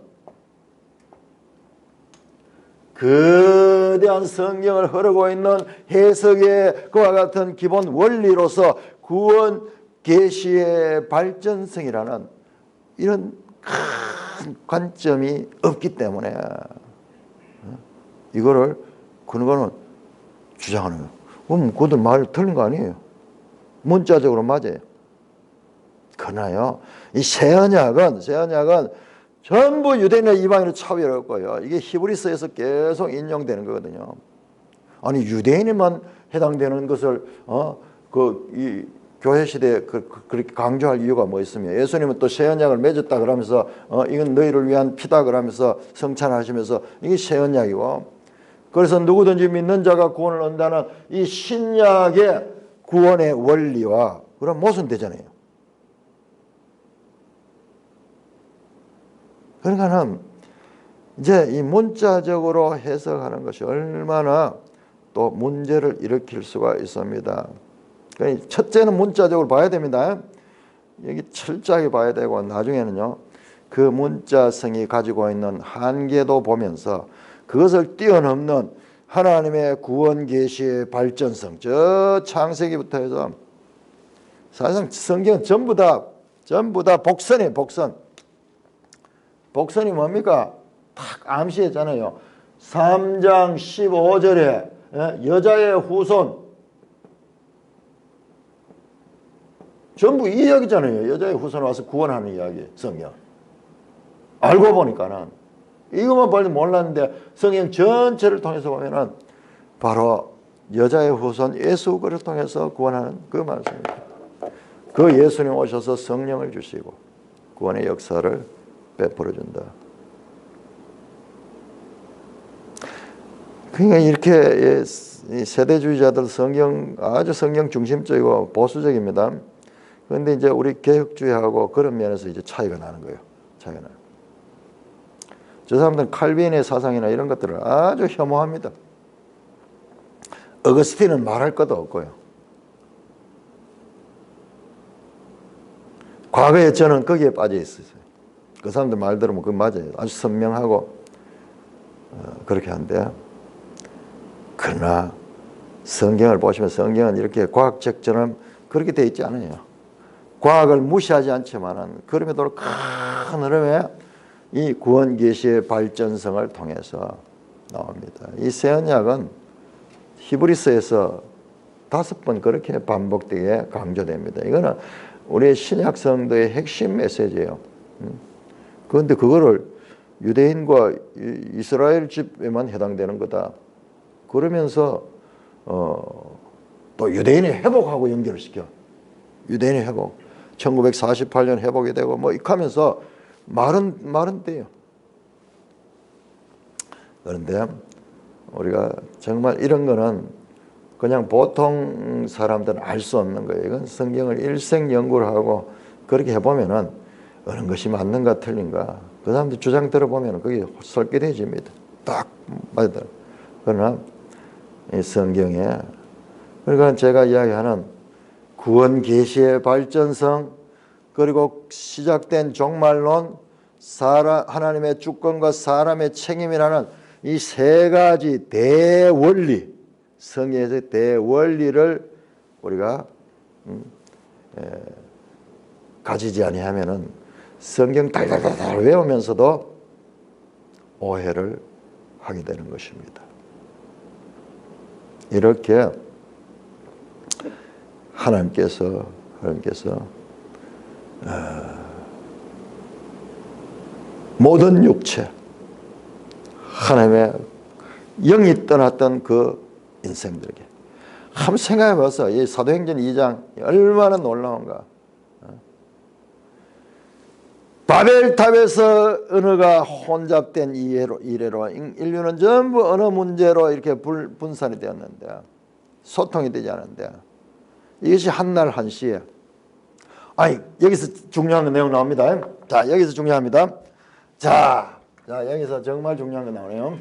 거대한 성경을 흐르고 있는 해석의 그와 같은 기본 원리로서 구원 계시의 발전성이라는 이런 큰 관점이 없기 때문에 이거를 그거는 주장하는 거예요. 그럼 그들 말 틀린 거 아니에요. 문자적으로 맞아요. 그러나요, 이 새 언약은 전부 유대인과 이방인을 차별했고요. 이게 히브리서에서 계속 인용되는 거거든요. 아니 유대인에만 해당되는 것을 이 교회 시대에 그렇게 강조할 이유가 뭐 있으며 예수님은 또 새 언약을 맺었다 그러면서 이건 너희를 위한 피다 그러면서 성찬하시면서 이게 새 언약이고 그래서 누구든지 믿는 자가 구원을 얻는다는 이 신약의 구원의 원리와 그럼 모순되잖아요. 그러니까는 이제 이 문자적으로 해석하는 것이 얼마나 또 문제를 일으킬 수가 있습니다. 그러니까 첫째는 문자적으로 봐야 됩니다. 여기 철저하게 봐야 되고 나중에는요 그 문자성이 가지고 있는 한계도 보면서 그것을 뛰어넘는 하나님의 구원 계시의 발전성, 저 창세기부터 해서 사실상 성경은 전부 다 복선이에요. 복선이 뭡니까? 탁 암시했잖아요. 3장 15절에 여자의 후손 전부 이 이야기잖아요. 여자의 후손 와서 구원하는 이야기 성경. 알고 보니까는 이것만 봐도 몰랐는데 성경 전체를 통해서 보면은 바로 여자의 후손 예수 그리스도를 통해서 구원하는 그 말씀입니다. 그 예수님 오셔서 성령을 주시고 구원의 역사를 베풀어 준다. 그러니까 이렇게 세대주의자들 아주 성경 중심적이고 보수적입니다. 그런데 이제 우리 개혁주의하고 그런 면에서 이제 차이가 나는 거예요. 차이가 나요. 저 사람들은 칼빈의 사상이나 이런 것들을 아주 혐오합니다. 어거스틴은 말할 것도 없고요. 과거에 저는 거기에 빠져 있었어요. 그 사람들 말 들으면 그거 맞아요. 아주 선명하고 그렇게 한데, 그러나 성경을 보시면 성경은 이렇게 과학책처럼 그렇게 되어 있지 않아요. 과학을 무시하지 않지만은 그럼에도 큰 흐름에 이 구원 계시의 발전성을 통해서 나옵니다. 이 새 언약은 히브리서에서 5번 그렇게 반복되게 강조됩니다. 이거는 우리의 신약 성도의 핵심 메시지예요. 그런데 그거를 유대인과 이스라엘 집에만 해당되는 거다. 그러면서 또 유대인의 회복하고 연결을 시켜. 유대인의 회복. 1948년 회복이 되고 뭐 이렇게 하면서 말은 돼요. 그런데 우리가 정말 이런 거는 그냥 보통 사람들은 알 수 없는 거예요. 이건 성경을 일생 연구를 하고 그렇게 해보면은 어느 것이 맞는가 틀린가 그 사람들 주장 들어보면 그게 설계되집니다. 딱 맞아. 그러나 이 성경에, 그러니까 제가 이야기하는 구원 계시의 발전성, 그리고 시작된 종말론, 하나님의 주권과 사람의 책임이라는 이 세 가지 대원리, 성경에서 대원리를 우리가 가지지 아니하면은 성경 달달달달 외우면서도 오해를 하게 되는 것입니다. 이렇게 하나님께서 모든 육체, 하나님의 영이 떠났던 그 인생들에게 한번 생각해 보세요. 이 사도행전 2장 얼마나 놀라운가. 바벨탑에서 언어가 혼잡된 이래로 인류는 전부 언어 문제로 이렇게 분산이 되었는데, 소통이 되지 않는데, 이것이 한날 한시에, 여기서 중요한 내용 나옵니다. 자, 여기서 중요합니다. 자, 여기서 정말 중요한 거 나오네요.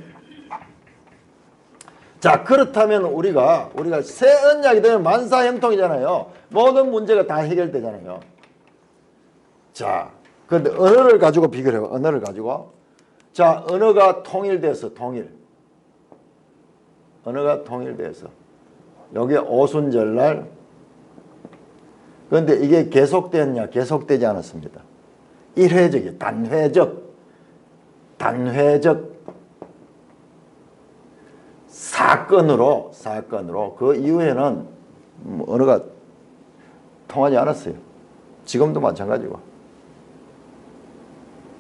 자, 그렇다면 우리가 새 언약이 되면 만사형통이잖아요. 모든 문제가 다 해결되잖아요. 자, 그런데 언어를 가지고 비교해요. 언어를 가지고. 자, 언어가 통일돼서 언어가 통일돼서 여기 오순절날, 그런데 이게 계속되었냐? 계속되지 않았습니다. 일회적이에요. 단회적 사건으로 그 이후에는 언어가 통하지 않았어요. 지금도 마찬가지고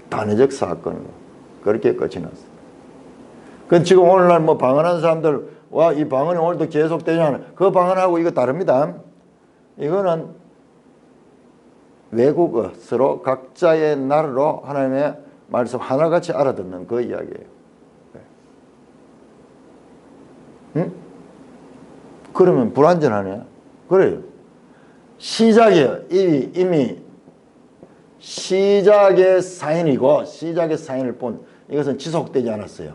단회적 사건으로 그렇게 끝이 났어요. 그 지금 오늘날 뭐 방언하는 사람들, 와, 이 방언이 오늘도 계속되냐? 그 방언하고 이거 다릅니다. 이거는 외국어, 서로 각자의 나라로 하나님의 말씀 하나같이 알아듣는 그 이야기예요. 응? 그러면 불완전하네. 그래요. 시작이에요. 이미 시작의 사인이고, 시작의 사인일 뿐, 이것은 지속되지 않았어요.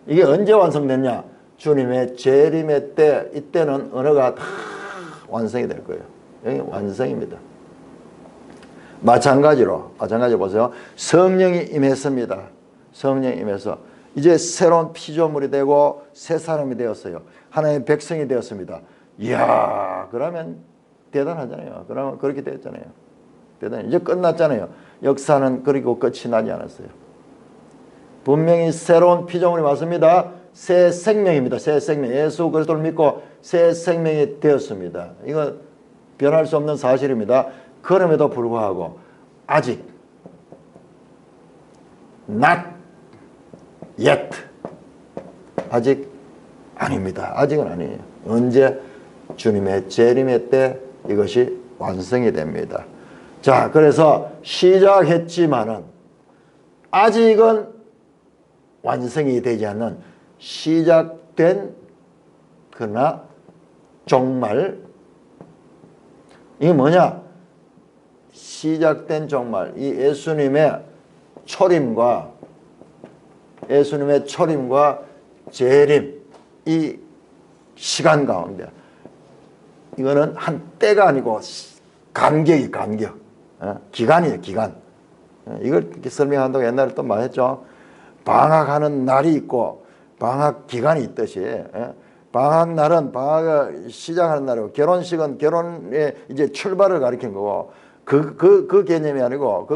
이게 언제 완성됐냐? 주님의 재림의 때, 이때는 언어가 다 완성이 될 거예요. 여기 완성입니다. 마찬가지로 보세요. 성령이 임했습니다. 성령이 임해서 이제 새로운 피조물이 되고 새 사람이 되었어요. 하나님의 백성이 되었습니다. 이야, 그러면 대단하잖아요. 그러면 그렇게 됐잖아요. 대단해. 이제 끝났잖아요. 역사는 그리고 끝이 나지 않았어요. 분명히 새로운 피조물이 왔습니다. 새 생명입니다. 새 생명. 예수 그리스도를 믿고 새 생명이 되었습니다. 이거 변할 수 없는 사실입니다. 그럼에도 불구하고 아직 not yet, 아직 아닙니다. 아직은 아니에요. 언제? 주님의 재림의 때 이것이 완성이 됩니다. 자, 그래서 시작했지만은 아직은 완성이 되지 않는 시작된, 그러나 종말. 이게 뭐냐? 시작된 종말, 이 예수님의 초림과 재림, 이 시간 가운데 이거는 한 때가 아니고 간격이 간격, 기간이에요, 기간. 이걸 이렇게 설명한다고 옛날에 또 말했죠. 방학하는 날이 있고 방학 기간이 있듯이, 방학날은 방학을 시작하는 날이고 결혼식은 결혼의 이제 출발을 가리킨 거고 그 개념이 아니고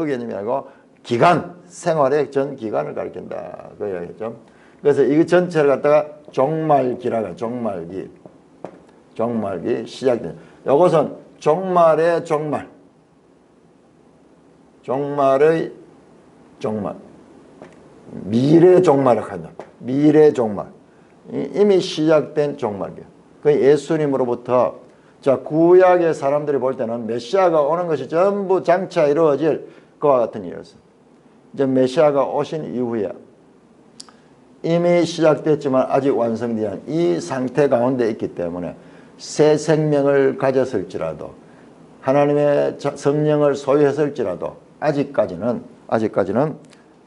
기간, 생활의 전 기간을 가리킨다. 그 이야기죠. 그래서 이 전체를 갖다가 종말기라고, 종말기 시작된. 이것은 종말의 종말, 종말의 종말, 미래 종말을 한다. 미래 종말, 이미 시작된 종말이에요. 그 예수님으로부터, 자, 구약의 사람들이 볼 때는 메시아가 오는 것이 전부 장차 이루어질 그와 같은 일이었어요. 이제 메시아가 오신 이후에 이미 시작됐지만 아직 완성되지 않은 이 상태 가운데 있기 때문에 새 생명을 가졌을지라도 하나님의 성령을 소유했을지라도 아직까지는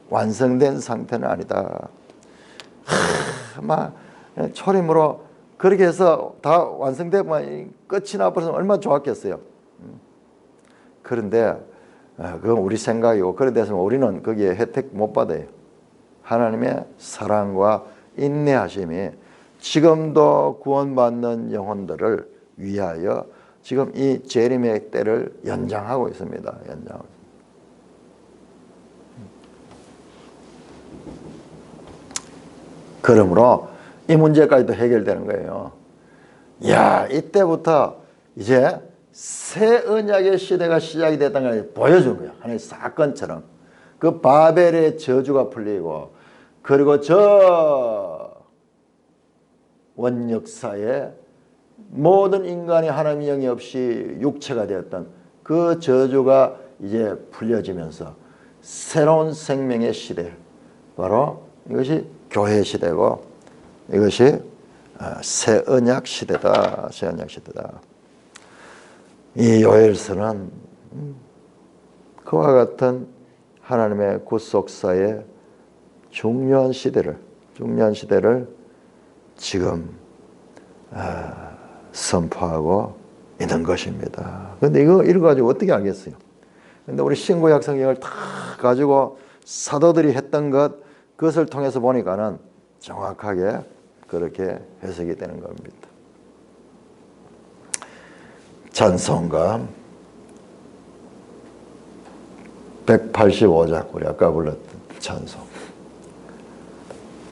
완성된 상태는 아니다. 초림으로 그렇게 해서 다 완성되면 끝이 나버려서 얼마나 좋았겠어요. 그런데 그건 우리 생각이고, 그런 데서 우리는 거기에 혜택 못 받아요. 하나님의 사랑과 인내하심이 지금도 구원받는 영혼들을 위하여 지금 이 재림의 때를 연장하고 있습니다. 연장하고. 그러므로 이 문제까지도 해결되는 거예요. 야, 이때부터 이제 새 언약의 시대가 시작이 됐다는 걸 보여준 거예요. 하나의 사건처럼. 그 바벨의 저주가 풀리고, 그리고 저 원역사에 모든 인간이 하나님의 영이 없이 육체가 되었던 그 저주가 이제 풀려지면서 새로운 생명의 시대, 바로 이것이 교회 시대고, 이것이 새 언약 시대다. 새 언약 시대다. 이 요엘서는 그와 같은 하나님의 구속사의 중요한 시대를 지금 선포하고 있는 것입니다. 그런데 이거 가지고 어떻게 알겠어요? 근데 우리 신구약 성경을 다 가지고 사도들이 했던 그것을 통해서 보니까는 정확하게 그렇게 해석이 되는 겁니다. 찬송가 185장, 우리 아까 불렀던 찬송.